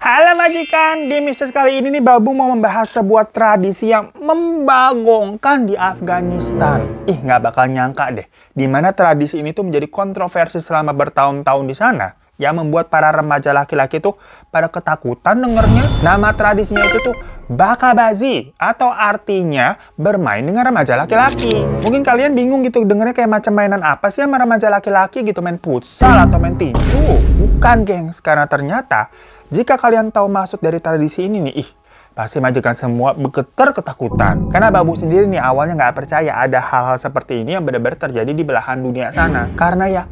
Halo majikan, di Mistis kali ini nih Babu mau membahas sebuah tradisi yang membagongkan di Afghanistan. Nggak bakal nyangka deh, dimana tradisi ini tuh menjadi kontroversi selama bertahun-tahun di sana, yang membuat para remaja laki-laki tuh pada ketakutan dengernya. Nama tradisinya itu tuh Bakabazi, atau artinya bermain dengan remaja laki-laki. Mungkin kalian bingung gitu, dengernya kayak macam mainan apa sih sama remaja laki-laki gitu, main futsal atau main tinju? Bukan gengs, karena ternyata jika kalian tahu maksud dari tradisi ini nih, pasti majikan semua bergetar ketakutan. Karena Babu sendiri nih awalnya nggak percaya ada hal-hal seperti ini yang benar-benar terjadi di belahan dunia sana. Karena ya,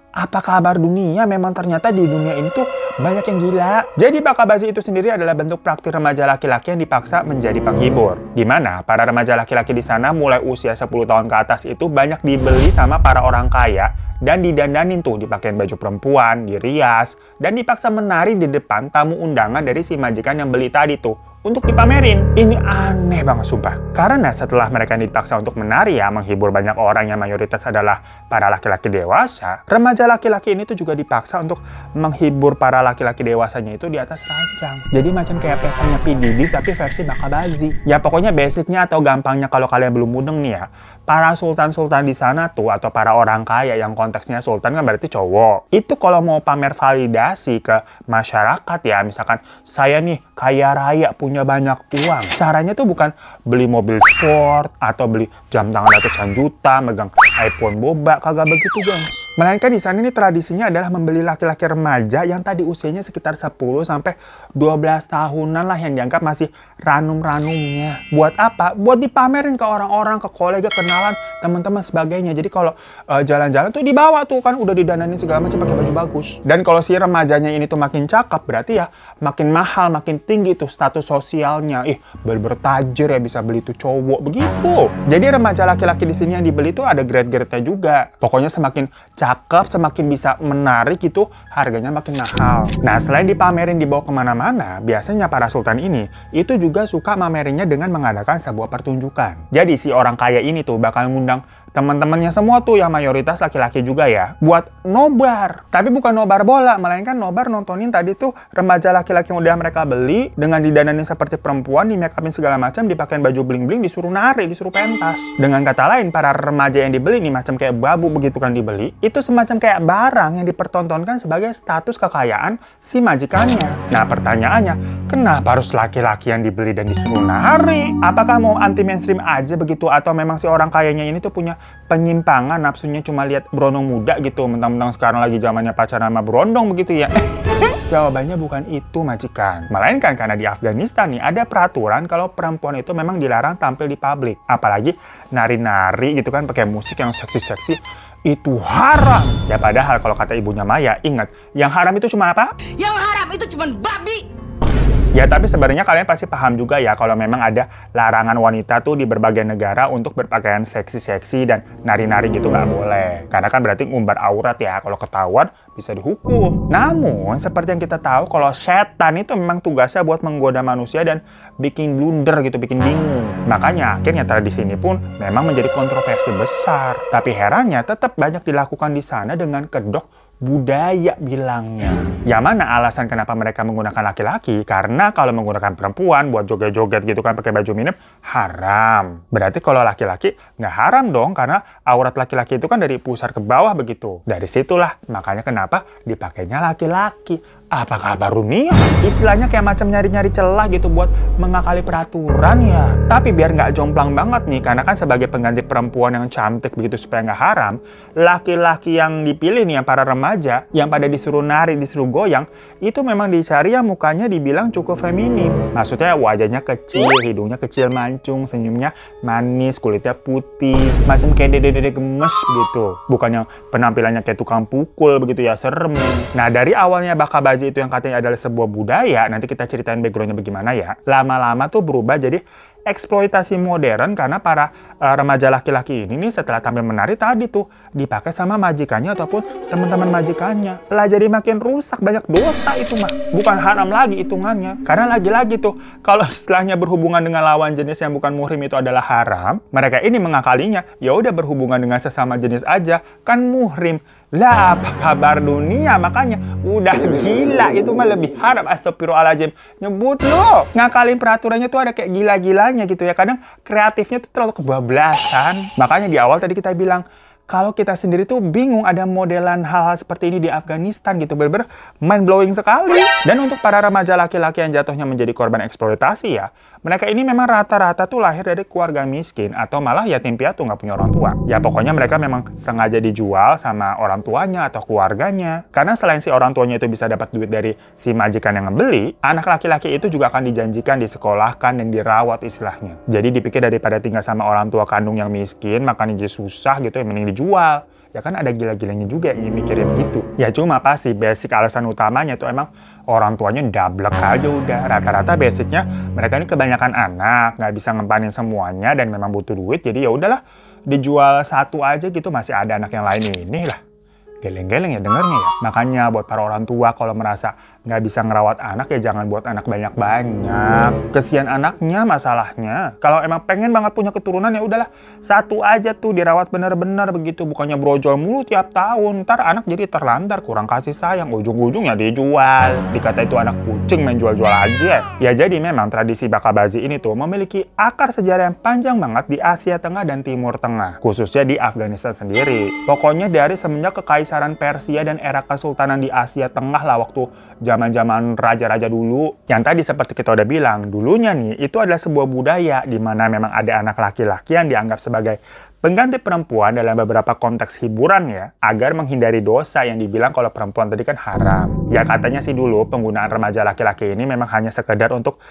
apa kabar dunia? Memang ternyata di dunia ini tuh banyak yang gila. Jadi Bakabazi itu sendiri adalah bentuk praktik remaja laki-laki yang dipaksa menjadi penghibur. Di mana para remaja laki-laki di sana mulai usia 10 tahun ke atas itu banyak dibeli sama para orang kaya dan didandanin tuh, dipakein baju perempuan, dirias, dan dipaksa menari di depan tamu undangan dari si majikan yang beli tadi tuh untuk dipamerin. Ini aneh banget sumpah. Karena setelah mereka dipaksa untuk menari ya, menghibur banyak orang yang mayoritas adalah para laki-laki dewasa, remaja laki-laki ini tuh juga dipaksa untuk menghibur para laki-laki dewasanya itu di atas ranjang. Jadi macam kayak pestanya P. Diddy tapi versi Bakabazi. Ya pokoknya basicnya atau gampangnya kalau kalian belum mudeng nih ya, para sultan-sultan di sana tuh atau para orang kaya yang konteksnya sultan kan berarti cowok. Itu kalau mau pamer validasi ke masyarakat ya, misalkan saya nih kaya raya punya banyak uang. Caranya tuh bukan beli mobil sport atau beli jam tangan ratusan juta, megang iPhone boba, kagak begitu gengs. Melainkan di sana ini tradisinya adalah membeli laki-laki remaja yang tadi usianya sekitar 10 sampai 12 tahunan lah, yang dianggap masih ranum-ranumnya. Buat apa? Buat dipamerin ke orang-orang, ke kolega, kenalan, teman-teman sebagainya. Jadi kalau jalan-jalan tuh dibawa tuh kan udah didananin segala macam pakai baju bagus. Dan kalau si remajanya ini tuh makin cakep, berarti ya makin mahal, makin tinggi tuh status sosialnya. Bertajir ya, bisa beli tuh cowok begitu. Jadi remaja laki-laki di sini yang dibeli tuh ada grade-grade-nya juga. Pokoknya semakin cakep, semakin bisa menarik gitu, harganya makin mahal. Nah, selain dipamerin dibawa kemana-mana, biasanya para sultan ini itu juga suka mamerinnya dengan mengadakan sebuah pertunjukan. Jadi si orang kaya ini tuh bakal ngundang teman-temannya semua tuh yang mayoritas laki-laki juga ya, buat nobar. Tapi bukan nobar bola, melainkan nobar nontonin tadi tuh remaja laki-laki yang udah mereka beli dengan didananin seperti perempuan, di make upin segala macam, dipakein baju bling-bling, disuruh nari, disuruh pentas. Dengan kata lain, para remaja yang dibeli nih macam kayak Babu begitu kan dibeli, itu semacam kayak barang yang dipertontonkan sebagai status kekayaan si majikannya. Nah, pertanyaannya, kenapa harus laki-laki yang dibeli dan disuruh nari? Apakah mau anti mainstream aja begitu, atau memang si orang kayanya ini tuh punya penyimpangan, nafsunya cuma lihat berondong muda gitu, mentang-mentang sekarang lagi zamannya pacaran sama berondong begitu ya? Jawabannya bukan itu majikan. Melainkan karena di Afghanistan nih ada peraturan kalau perempuan itu memang dilarang tampil di publik. Apalagi nari-nari gitu kan pakai musik yang seksi-seksi, itu haram. Ya padahal kalau kata ibunya Maya, ingat, yang haram itu cuma apa? Yang haram itu cuma babi. Ya tapi sebenarnya kalian pasti paham juga ya kalau memang ada larangan wanita tuh di berbagai negara untuk berpakaian seksi-seksi dan nari-nari gitu nggak boleh. Karena kan berarti ngumbar aurat ya, kalau ketahuan bisa dihukum. Namun seperti yang kita tahu kalau setan itu memang tugasnya buat menggoda manusia dan bikin blunder gitu, bikin bingung. Makanya akhirnya tradisi ini pun memang menjadi kontroversi besar. Tapi herannya tetap banyak dilakukan di sana dengan kedok budaya bilangnya. Yang mana alasan kenapa mereka menggunakan laki-laki? Karena kalau menggunakan perempuan buat joget-joget gitu kan pakai baju minim, haram. Berarti kalau laki-laki nggak haram dong, karena aurat laki-laki itu kan dari pusar ke bawah begitu. Dari situlah makanya kenapa dipakainya laki-laki. Apakah baru nih? Istilahnya kayak macam nyari-nyari celah gitu buat mengakali peraturan ya. Tapi biar nggak jomplang banget nih, karena kan sebagai pengganti perempuan yang cantik begitu supaya nggak haram, laki-laki yang dipilih nih, yang para remaja, yang pada disuruh nari, disuruh goyang, itu memang dicari yang mukanya dibilang cukup feminim. Maksudnya wajahnya kecil, hidungnya kecil mancung, senyumnya manis, kulitnya putih, macam kayak dede-dede gemes gitu. Bukan yang penampilannya kayak tukang pukul begitu ya, serem. Nah, dari awalnya Bakabazi itu yang katanya adalah sebuah budaya, nanti kita ceritain backgroundnya bagaimana ya. Lama-lama tuh berubah jadi eksploitasi modern karena para remaja laki-laki ini nih setelah tampil menari tadi tuh dipakai sama majikannya ataupun teman-teman majikannya. Lah jadi makin rusak, banyak dosa itu mah. Bukan haram lagi hitungannya. Karena lagi-lagi tuh kalau istilahnya berhubungan dengan lawan jenis yang bukan muhrim itu adalah haram, mereka ini mengakalinya ya udah berhubungan dengan sesama jenis aja kan muhrim. Lah, apa kabar dunia? Makanya udah gila, itu mah lebih haram. Astagfirullahaladzim. Nyebut lo. Ngakalin peraturannya tuh ada kayak gila-gilanya gitu ya. Kadang kreatifnya tuh terlalu kebablasan. Makanya di awal tadi kita bilang, kalau kita sendiri tuh bingung ada modelan hal-hal seperti ini di Afghanistan gitu. Bener-bener mind-blowing sekali. Dan untuk para remaja laki-laki yang jatuhnya menjadi korban eksploitasi ya, mereka ini memang rata-rata tuh lahir dari keluarga miskin atau malah yatim piatu nggak punya orang tua. Ya pokoknya mereka memang sengaja dijual sama orang tuanya atau keluarganya. Karena selain si orang tuanya itu bisa dapat duit dari si majikan yang ngebeli, anak laki-laki itu juga akan dijanjikan disekolahkan dan dirawat istilahnya. Jadi dipikir daripada tinggal sama orang tua kandung yang miskin, makannya jadi susah gitu ya, mending dijual. Ya kan ada gila-gilanya juga yang mikirin gitu. Ya cuma pasti basic alasan utamanya tuh emang orang tuanya dablek aja udah. Rata-rata basicnya mereka ini kebanyakan anak, nggak bisa ngempanin semuanya dan memang butuh duit. Jadi ya udahlah dijual satu aja gitu, masih ada anak yang lain ini lah. Geleng-geleng ya dengernya ya. Makanya buat para orang tua kalau merasa nggak bisa ngerawat anak ya jangan buat anak banyak-banyak. Kesian anaknya masalahnya. Kalau emang pengen banget punya keturunan ya udahlah satu aja tuh dirawat bener-bener begitu. Bukannya brojol mulu tiap tahun. Ntar anak jadi terlantar, kurang kasih sayang. Ujung-ujungnya dijual. Dikata itu anak kucing main jual-jual aja. Ya jadi memang tradisi bakabazi ini tuh memiliki akar sejarah yang panjang banget di Asia Tengah dan Timur Tengah. Khususnya di Afghanistan sendiri. Pokoknya dari semenjak Kekaisaran Persia dan era Kesultanan di Asia Tengah lah waktu zaman-zaman raja-raja dulu. Yang tadi seperti kita udah bilang, dulunya nih itu adalah sebuah budaya di mana memang ada anak laki-laki yang dianggap sebagai pengganti perempuan dalam beberapa konteks hiburan ya, agar menghindari dosa yang dibilang kalau perempuan tadi kan haram. Ya katanya sih dulu penggunaan remaja laki-laki ini memang hanya sekedar untuk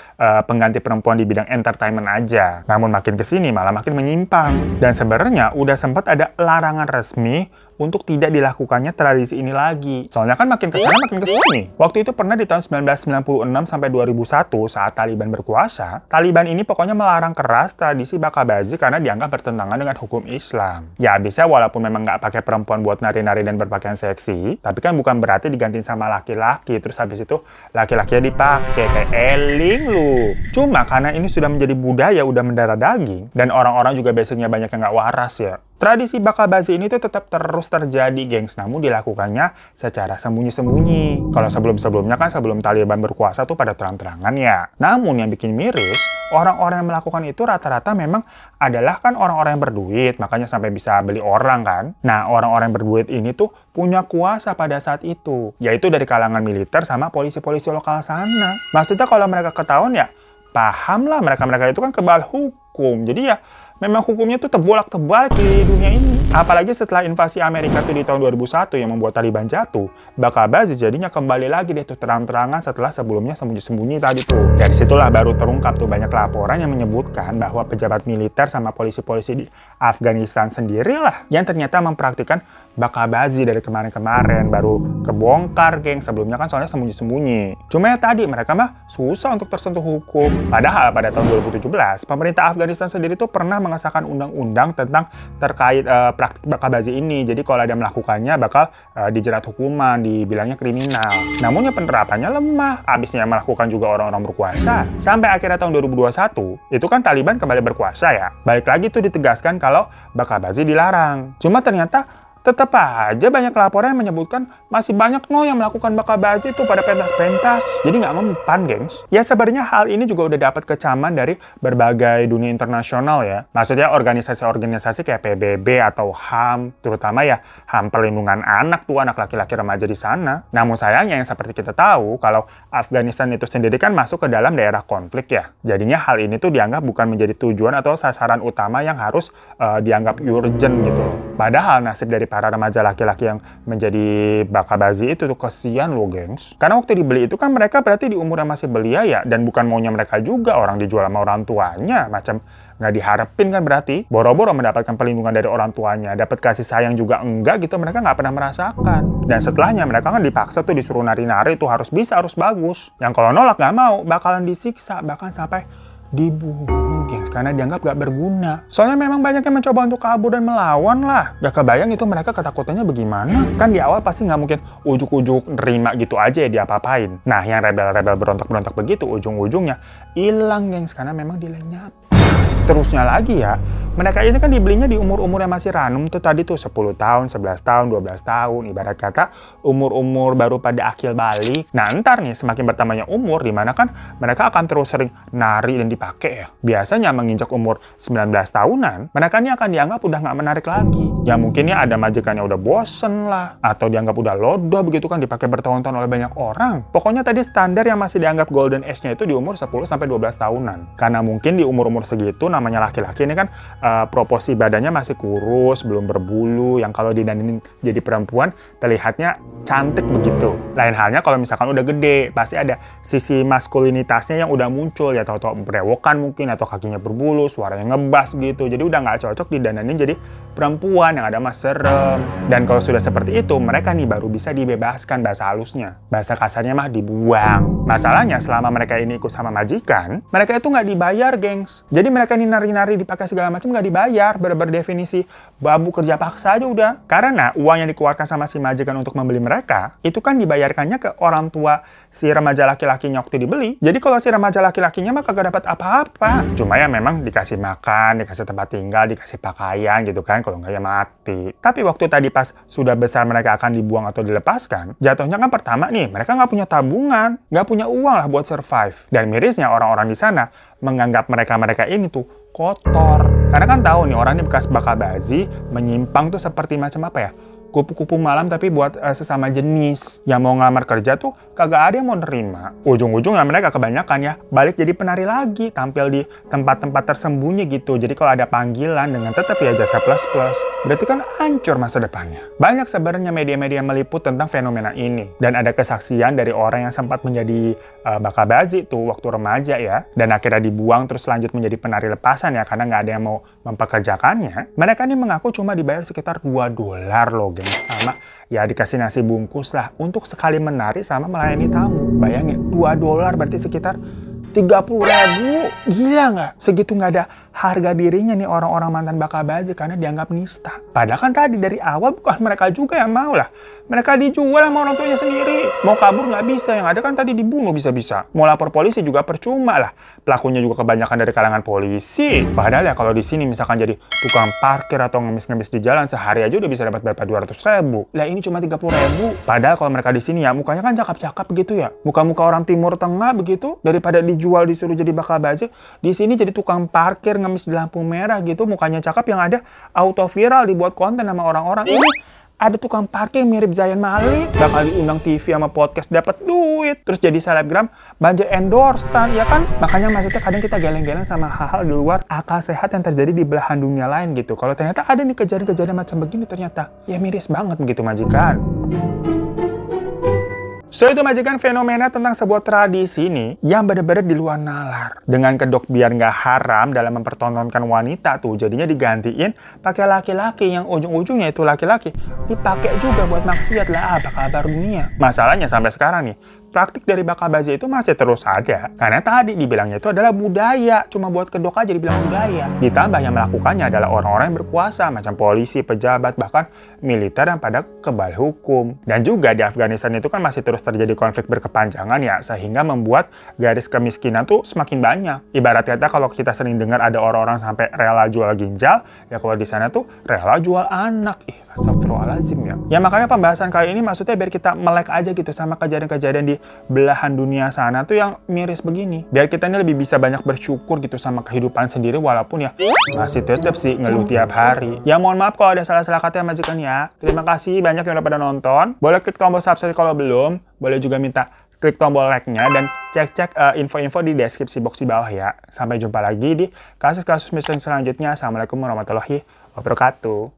pengganti perempuan di bidang entertainment aja. Namun makin kesini malah makin menyimpang. Dan sebenarnya udah sempat ada larangan resmi untuk tidak dilakukannya tradisi ini lagi. Soalnya kan makin kesana makin kesini. Waktu itu pernah di tahun 1996 sampai 2001 saat Taliban berkuasa, Taliban ini pokoknya melarang keras tradisi bakabazi karena dianggap bertentangan dengan hukum Islam. Ya abisnya walaupun memang nggak pakai perempuan buat nari-nari dan berpakaian seksi, tapi kan bukan berarti digantiin sama laki-laki, terus habis itu laki-lakinya dipakai kayak eling lu. Cuma karena ini sudah menjadi budaya, udah mendarah daging, dan orang-orang juga biasanya banyak yang nggak waras ya. Tradisi bakabazi ini tuh tetap terus terjadi, gengs. Namun dilakukannya secara sembunyi-sembunyi. Kalau sebelum-sebelumnya kan sebelum Taliban berkuasa tuh pada terang-terangan ya. Namun yang bikin miris, orang-orang yang melakukan itu rata-rata memang adalah kan orang-orang yang berduit. Makanya sampai bisa beli orang kan. Nah, orang-orang yang berduit ini tuh punya kuasa pada saat itu. Yaitu dari kalangan militer sama polisi-polisi lokal sana. Maksudnya kalau mereka ketahuan ya, paham lah mereka-mereka itu kan kebal hukum. Jadi ya, memang hukumnya tuh terbolak-terbalik di dunia ini. Apalagi setelah invasi Amerika tuh di tahun 2001 yang membuat Taliban jatuh, bakabazi jadinya kembali lagi deh tuh terang-terangan setelah sebelumnya sembunyi-sembunyi tadi tuh. Dari situlah baru terungkap tuh banyak laporan yang menyebutkan bahwa pejabat militer sama polisi-polisi di Afghanistan sendirilah yang ternyata mempraktikkan bakabazi dari kemarin-kemarin. Baru kebongkar, geng. Sebelumnya kan soalnya sembunyi-sembunyi. Cuma ya tadi mereka mah susah untuk tersentuh hukum. Padahal pada tahun 2017, pemerintah Afghanistan sendiri tuh pernah mengesahkan undang-undang tentang terkait praktik bakabazi ini. Jadi kalau ada yang melakukannya bakal dijerat hukuman, dibilangnya kriminal. Namun ya penerapannya lemah. Abisnya yang melakukan juga orang-orang berkuasa. Sampai akhirnya tahun 2021, itu kan Taliban kembali berkuasa ya. Balik lagi tuh ditegaskan kalau bakabazi dilarang. Cuma ternyata tetap aja banyak laporan yang menyebutkan masih banyak yang melakukan bakabazi itu pada pentas-pentas. Jadi nggak mempan, gengs. Ya sebenarnya hal ini juga udah dapat kecaman dari berbagai dunia internasional ya. Maksudnya organisasi-organisasi kayak PBB atau HAM, terutama ya HAM perlindungan anak tuh, anak laki-laki remaja di sana. Namun sayangnya yang seperti kita tahu, kalau Afghanistan itu sendiri kan masuk ke dalam daerah konflik ya. Jadinya hal ini tuh dianggap bukan menjadi tujuan atau sasaran utama yang harus dianggap urgent gitu. Padahal nasib dari para remaja laki-laki yang menjadi bakabazi itu tuh kesian loh, gengs. Karena waktu dibeli itu kan mereka berarti di umur yang masih belia ya, dan bukan maunya mereka juga, orang dijual sama orang tuanya, macam nggak diharapin kan berarti. Boro-boro mendapatkan perlindungan dari orang tuanya, dapat kasih sayang juga enggak gitu, mereka nggak pernah merasakan. Dan setelahnya mereka kan dipaksa tuh disuruh nari-nari tuh harus bisa, harus bagus. Yang kalau nolak nggak mau, bakalan disiksa, bahkan sampai dibunuh, gengs, karena dianggap gak berguna. Soalnya memang banyak yang mencoba untuk kabur dan melawan lah. Gak kebayang itu mereka ketakutannya bagaimana. Kan di awal pasti nggak mungkin ujuk-ujuk nerima gitu aja ya diapa-apain. Nah, yang rebel-rebel berontak-berontak begitu, ujung-ujungnya hilang, gengs, karena memang dilenyap. Terusnya lagi ya, mereka ini kan dibelinya di umur-umur yang masih ranum tuh tadi tuh 10 tahun, 11 tahun, 12 tahun. Ibarat kata umur-umur baru pada akil balik. Nah ntar nih semakin bertambahnya umur dimana kan mereka akan terus sering nari dan dipakai ya. Biasanya menginjak umur 19 tahunan, mereka ini akan dianggap udah nggak menarik lagi. Ya mungkin ya ada majikannya udah bosen lah. Atau dianggap udah lodoh begitu kan dipakai bertahun-tahun oleh banyak orang. Pokoknya tadi standar yang masih dianggap golden age-nya itu di umur 10-12 tahunan. Karena mungkin di umur-umur segitu namanya laki-laki ini kan proporsi badannya masih kurus, belum berbulu, yang kalau didandanin jadi perempuan terlihatnya cantik begitu. Lain halnya kalau misalkan udah gede, pasti ada sisi maskulinitasnya yang udah muncul, ya tahu-tahu berewokan mungkin, atau kakinya berbulu, suaranya ngebas gitu. Jadi udah nggak cocok didandanin jadi perempuan, yang ada mas serem. Dan kalau sudah seperti itu, mereka nih baru bisa dibebaskan bahasa halusnya. Bahasa kasarnya mah dibuang. Masalahnya selama mereka ini ikut sama majikan, mereka itu nggak dibayar, gengs. Jadi mereka ini nari-nari dipakai segala macam nggak dibayar, berdefinisi babu kerja paksa aja udah. Karena uang yang dikeluarkan sama si majikan untuk membeli mereka, itu kan dibayarkannya ke orang tua si remaja laki-lakinya waktu dibeli. Jadi kalau si remaja laki-lakinya mah kagak dapat apa-apa. Cuma ya memang dikasih makan, dikasih tempat tinggal, dikasih pakaian gitu kan, kalau nggak ya mati. Tapi waktu tadi pas sudah besar mereka akan dibuang atau dilepaskan, jatuhnya kan pertama nih, mereka nggak punya tabungan, nggak punya uang lah buat survive. Dan mirisnya orang-orang di sana menganggap mereka-mereka ini tuh kotor. Karena kan tahu nih orang ini bekas bakabazi, menyimpang tuh seperti macam apa ya? Kupu-kupu malam tapi buat sesama jenis. Yang mau ngelamar kerja tuh kagak ada yang mau nerima. Ujung-ujungnya mereka kebanyakan ya balik jadi penari lagi, tampil di tempat-tempat tersembunyi gitu. Jadi kalau ada panggilan dengan tetap ya jasa plus-plus, berarti kan hancur masa depannya. Banyak sebenarnya media-media meliput tentang fenomena ini. Dan ada kesaksian dari orang yang sempat menjadi bakabazi tuh waktu remaja ya. Dan akhirnya dibuang terus lanjut menjadi penari lepasan ya karena nggak ada yang mau mempekerjakannya. Mereka ini mengaku cuma dibayar sekitar $2 loh, gengs. Sama ya dikasih nasi bungkus lah untuk sekali menari sama melayani tamu. Bayangin, $2 berarti sekitar 30.000. Gila nggak? Segitu nggak ada harga dirinya nih orang-orang mantan bakabazi karena dianggap nista. Padahal kan tadi dari awal bukan mereka juga yang mau lah. Mereka dijual sama orang tuanya sendiri. Mau kabur nggak bisa, yang ada kan tadi dibunuh bisa-bisa. Mau lapor polisi juga percuma lah. Pelakunya juga kebanyakan dari kalangan polisi. Padahal ya kalau di sini misalkan jadi tukang parkir atau ngemis-ngemis di jalan sehari aja udah bisa dapat berapa 200.000. Lah ini cuma 30.000. Padahal kalau mereka di sini ya mukanya kan cakep-cakep gitu ya. Muka-muka orang Timur Tengah begitu. Daripada dijual disuruh jadi bakabazi, di sini jadi tukang parkir ngemis di lampu merah gitu, mukanya cakep, yang ada auto viral dibuat konten sama orang-orang. Ini ada tukang parkir mirip Zayn Malik, bakal diundang TV sama podcast, dapat duit, terus jadi selebgram, banjir endorsan, ya kan? Makanya maksudnya kadang kita geleng-geleng sama hal-hal di luar akal sehat yang terjadi di belahan dunia lain gitu. Kalau ternyata ada nih kejadian-kejadian macam begini, ternyata ya miris banget begitu majikan. So itu majikan fenomena tentang sebuah tradisi nih yang bener-bener di luar nalar. Dengan kedok biar nggak haram dalam mempertontonkan wanita tuh jadinya digantiin pakai laki-laki yang ujung-ujungnya itu laki-laki dipakai juga buat maksiat lah, apa kabar dunia. Masalahnya sampai sekarang nih, praktik dari bakabazi itu masih terus ada. Karena tadi dibilangnya itu adalah budaya, cuma buat kedok aja dibilang budaya. Ditambah yang melakukannya adalah orang-orang yang berkuasa, macam polisi, pejabat, bahkan militer yang pada kebal hukum. Dan juga di Afghanistan itu kan masih terus terjadi konflik berkepanjangan ya, sehingga membuat garis kemiskinan tuh semakin banyak. Ibarat kata kalau kita sering dengar ada orang-orang sampai rela jual ginjal, ya kalau di sana tuh rela jual anak. Astagfirullahaladzim ya. Ya makanya pembahasan kali ini maksudnya biar kita melek aja gitu sama kejadian-kejadian di belahan dunia sana tuh yang miris begini. Biar kita ini lebih bisa banyak bersyukur gitu sama kehidupan sendiri walaupun ya masih tetap sih ngeluh tiap hari. Ya mohon maaf kalau ada salah-salah kata yang majikan ya. Terima kasih banyak yang udah pada nonton. Boleh klik tombol subscribe kalau belum. Boleh juga minta klik tombol like-nya dan cek-cek info-info di deskripsi box di bawah ya. Sampai jumpa lagi di kasus-kasus misteri selanjutnya. Assalamualaikum warahmatullahi wabarakatuh.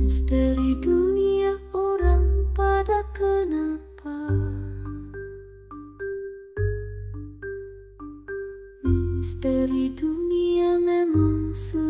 Misteri dunia orang pada kenapa? Misteri dunia memang sudah